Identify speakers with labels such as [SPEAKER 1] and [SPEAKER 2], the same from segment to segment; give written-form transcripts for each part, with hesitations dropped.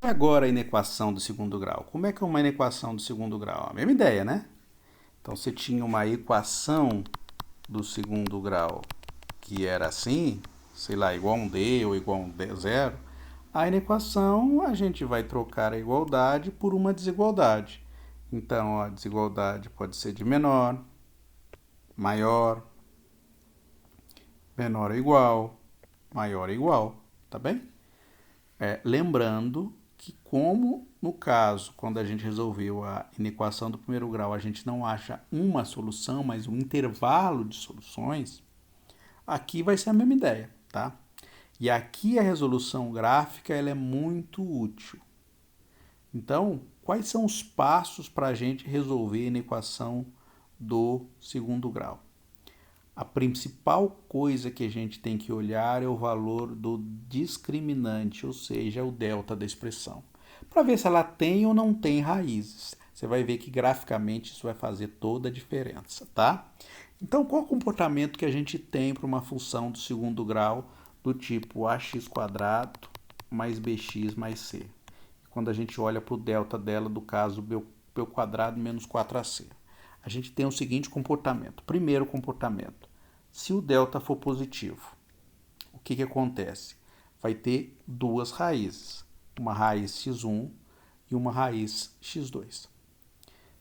[SPEAKER 1] Agora a inequação do segundo grau. Como é que é uma inequação do segundo grau? A mesma ideia, né? Então, você tinha uma equação do segundo grau que era assim, sei lá, igual a um D ou igual a um zero. A inequação, a gente vai trocar a igualdade por uma desigualdade. Então, a desigualdade pode ser de menor, maior, menor ou igual, maior ou igual, tá bem? Lembrando que, como no caso, quando a gente resolveu a inequação do primeiro grau, a gente não acha uma solução, mas um intervalo de soluções, aqui vai ser a mesma ideia, tá? E aqui a resolução gráfica ela é muito útil. Então, quais são os passos para a gente resolver a inequação do segundo grau? A principal coisa que a gente tem que olhar é o valor do discriminante, ou seja, o delta da expressão, para ver se ela tem ou não tem raízes. Você vai ver que graficamente isso vai fazer toda a diferença, tá? Então, qual é o comportamento que a gente tem para uma função do segundo grau do tipo ax² mais bx mais c? Quando a gente olha para o delta dela, do caso b² menos 4ac. A gente tem o seguinte comportamento. Primeiro comportamento. Se o delta for positivo, o que acontece? Vai ter duas raízes. Uma raiz x1 e uma raiz x2.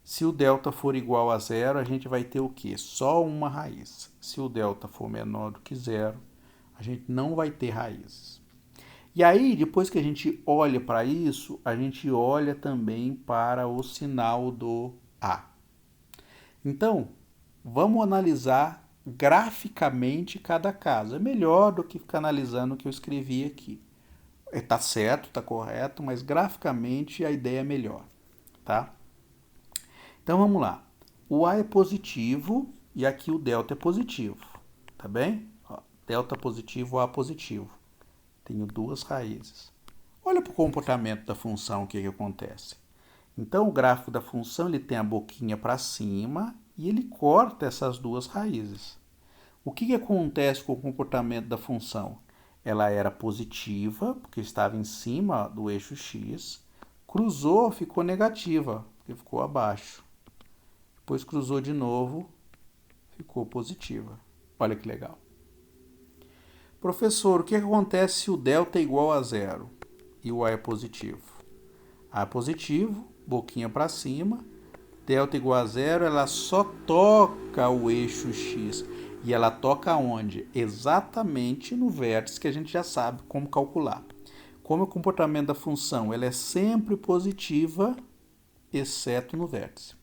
[SPEAKER 1] Se o delta for igual a zero, a gente vai ter o quê? Só uma raiz. Se o delta for menor do que zero, a gente não vai ter raízes. E aí, depois que a gente olha para isso, a gente olha também para o sinal do A. Então, vamos analisar graficamente cada caso. É melhor do que ficar analisando o que eu escrevi aqui. Está certo, está correto, mas graficamente a ideia é melhor, tá? Então vamos lá. O A é positivo e aqui o delta é positivo, tá bem? Ó, delta positivo, A positivo. Tenho duas raízes. Olha para o comportamento da função, o que acontece. Então, o gráfico da função ele tem a boquinha para cima e ele corta essas duas raízes. O que acontece com o comportamento da função? Ela era positiva, porque estava em cima do eixo x, cruzou, ficou negativa, porque ficou abaixo. Depois cruzou de novo, ficou positiva. Olha que legal. Professor, o que acontece se o delta é igual a zero e o A é positivo? A é positivo, boquinha para cima, delta igual a zero, ela só toca o eixo x. E ela toca onde? Exatamente no vértice que a gente já sabe como calcular. Como é o comportamento da função? Ela é sempre positiva, exceto no vértice.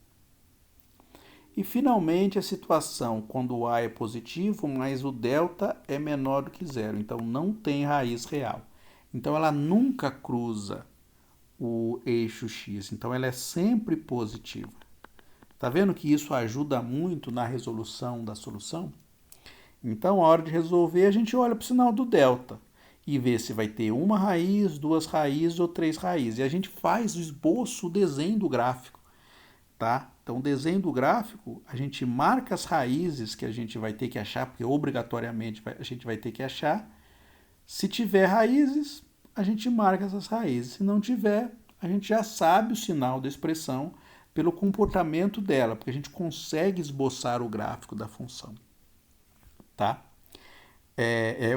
[SPEAKER 1] E finalmente a situação quando o A é positivo, mas o delta é menor do que zero. Então não tem raiz real. Então ela nunca cruza o eixo x. Então ela é sempre positiva. Tá vendo que isso ajuda muito na resolução da solução? Então, a hora de resolver, a gente olha para o sinal do delta e vê se vai ter uma raiz, duas raízes ou três raízes. E a gente faz o esboço, o desenho do gráfico, tá? Então, o desenho do gráfico, a gente marca as raízes que a gente vai ter que achar, porque obrigatoriamente a gente vai ter que achar. Se tiver raízes, a gente marca essas raízes. Se não tiver, a gente já sabe o sinal da expressão pelo comportamento dela, porque a gente consegue esboçar o gráfico da função, tá?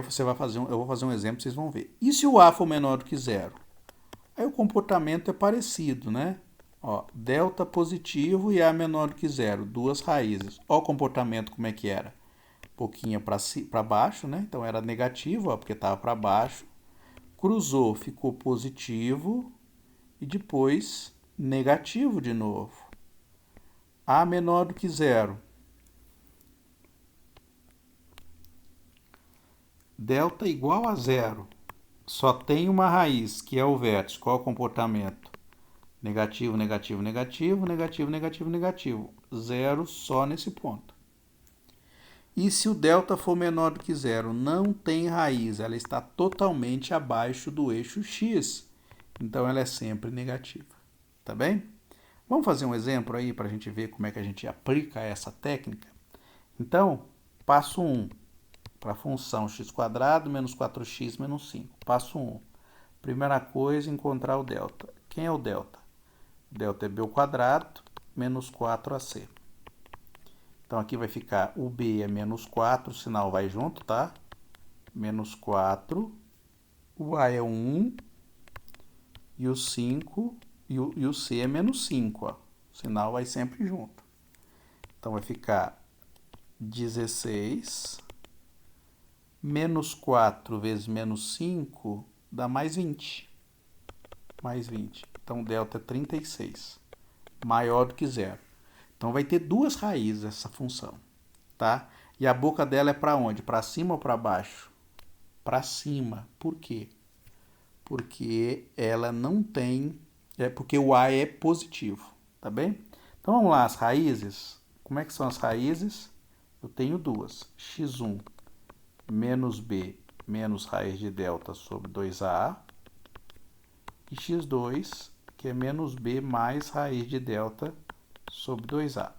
[SPEAKER 1] Você vai fazer eu vou fazer um exemplo, vocês vão ver. E se o A for menor do que zero? Aí o comportamento é parecido, né? Ó, delta positivo e A menor do que zero, duas raízes. Ó o comportamento como é que era. Pouquinho para baixo, né? Então era negativo, ó, porque estava para baixo. Cruzou, ficou positivo e depois negativo de novo. A menor do que zero. Delta igual a zero. Só tem uma raiz, que é o vértice. Qual é o comportamento? Negativo, negativo, negativo, negativo, negativo, negativo. Zero só nesse ponto. E se o delta for menor do que zero, não tem raiz, ela está totalmente abaixo do eixo x. Então ela é sempre negativa. Tá bem? Vamos fazer um exemplo aí para a gente ver como é que a gente aplica essa técnica? Então, passo 1. Para a função x² menos 4x menos 5. Passo 1. Primeira coisa, encontrar o delta. Quem é o delta? O delta é b ao quadrado menos 4ac. Então, aqui vai ficar o b é menos 4, o sinal vai junto, tá? Menos 4, o a é 1, e o 5, e o c é menos 5, ó. O sinal vai sempre junto. Então, vai ficar 16, menos 4 vezes menos 5 dá mais 20. Mais 20. Então, delta é 36. Maior do que zero. Então, vai ter duas raízes essa função, tá? E a boca dela é para onde? Para cima ou para baixo? Para cima. Por quê? Porque ela não tem... porque o a é positivo, tá bem? Então, vamos lá, as raízes. Como é que são as raízes? Eu tenho duas. x1 menos b menos raiz de delta sobre 2a. E x2, que é menos b mais raiz de delta sobre 2a.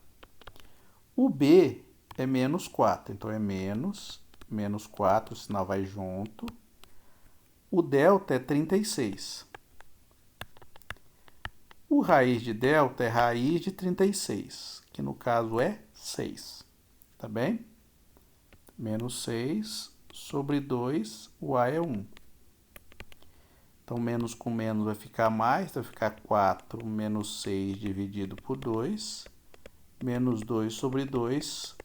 [SPEAKER 1] O b é menos 4, então é menos 4, o sinal vai junto. O delta é 36. O raiz de delta é raiz de 36, que no caso é 6, tá bem? Menos 6 sobre 2, o a é 1. Então, menos com menos vai ficar mais, vai ficar 4 menos 6 dividido por 2, menos 2 sobre 2,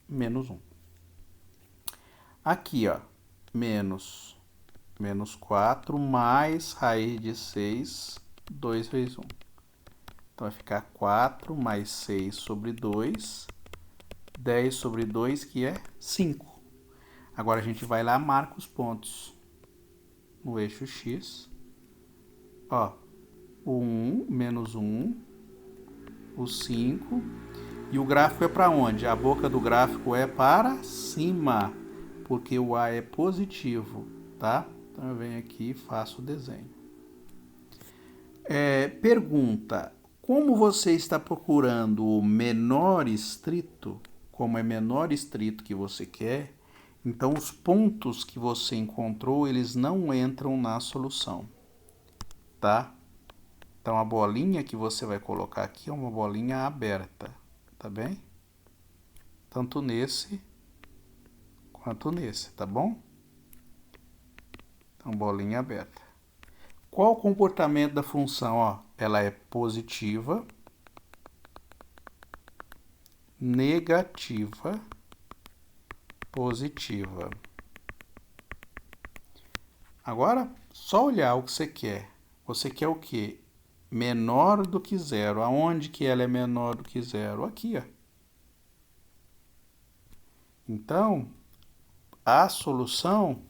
[SPEAKER 1] menos 1. Aqui, ó, menos 4 mais raiz de 6, 2 vezes 1. Então, vai ficar 4 mais 6 sobre 2, 10 sobre 2, que é 5. Agora, a gente vai lá e marca os pontos no eixo X. Ó, o 1, menos 1, o 5. E o gráfico é para onde? A boca do gráfico é para cima, porque o a é positivo, tá? Então, eu venho aqui e faço o desenho. Pergunta: como você está procurando o menor estrito, como é menor estrito que você quer, então os pontos que você encontrou, eles não entram na solução, tá? Então, a bolinha que você vai colocar aqui é uma bolinha aberta, tá bem? Tanto nesse quanto nesse, tá bom? Então, bolinha aberta. Qual o comportamento da função? Ó, ela é positiva, negativa, positiva. Agora, só olhar o que você quer. Você quer o quê? Menor do que zero. Aonde que ela é menor do que zero? Aqui, ó. Então, a solução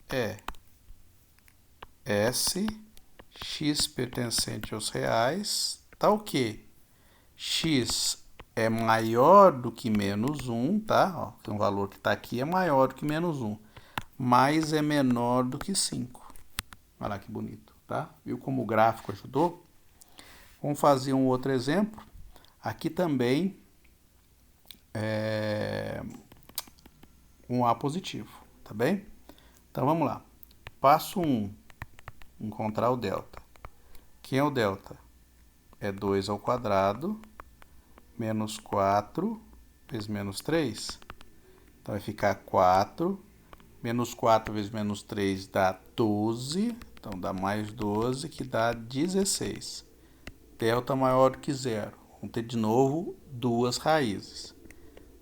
[SPEAKER 1] é S, x pertencente aos reais, tá o quê? X é maior do que menos 1, tá? Ó, tem um valor que está aqui é maior do que menos 1, mas é menor do que 5. Olha lá que bonito, tá? Viu como o gráfico ajudou? Vamos fazer um outro exemplo. Aqui também é um A positivo, tá bem? Então, vamos lá. Passo 1, encontrar o delta. Quem é o delta? É 2 ao quadrado, menos 4 vezes menos 3. Então, vai ficar 4. Menos 4 vezes menos 3 dá 12. Então, dá mais 12, que dá 16. Delta maior do que zero. Vamos ter de novo duas raízes.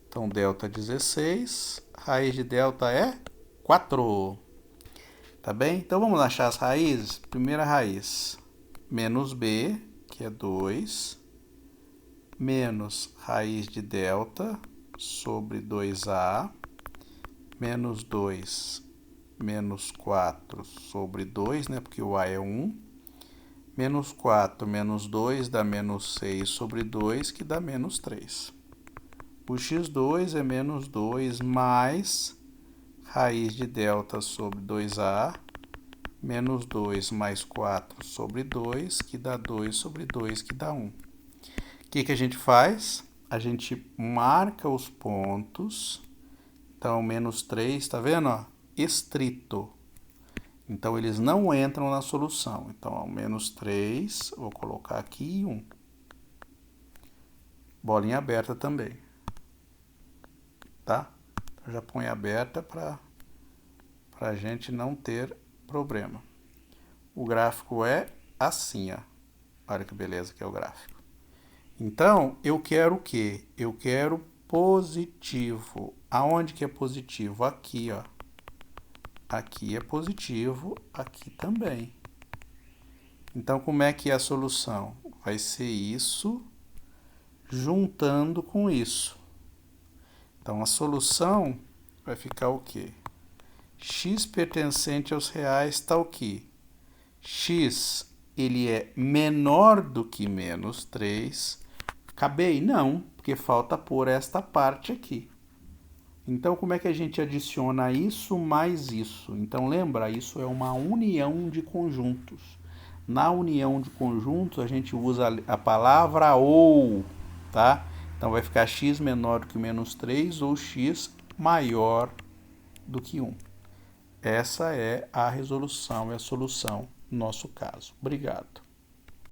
[SPEAKER 1] Então, delta é 16. Raiz de delta é 4. Tá bem? Então, vamos achar as raízes. Primeira raiz, menos b, que é 2, menos raiz de delta sobre 2a, menos 2, menos 4 sobre 2, né? Porque o a é 1. Menos 4 menos 2 dá menos 6 sobre 2, que dá menos 3. O x2 é menos 2 mais raiz de delta sobre 2a, menos 2 mais 4 sobre 2, que dá 2 sobre 2, que dá 1. O que a gente faz? a gente marca os pontos. Então, menos 3, tá vendo? Ó? Estrito. Então, eles não entram na solução. Então, ó, menos 3, vou colocar aqui 1. Bolinha aberta também. Tá? Então, já põe aberta para a gente não ter problema. O gráfico é assim, ó. Olha que beleza que é o gráfico. Então, eu quero o quê? Eu quero positivo. Aonde que é positivo? Aqui, ó. Aqui é positivo, aqui também. Então, como é que é a solução? Vai ser isso juntando com isso. Então, a solução vai ficar o quê? X pertencente aos reais está o quê? X, ele é menor do que menos 3. Acabei? Não, porque falta pôr esta parte aqui. Então, como é que a gente adiciona isso mais isso? Então, lembra, isso é uma união de conjuntos. Na união de conjuntos, a gente usa a palavra ou, tá? Então, vai ficar x menor do que menos 3 ou x maior do que 1. Essa é a resolução e a solução no nosso caso. Obrigado.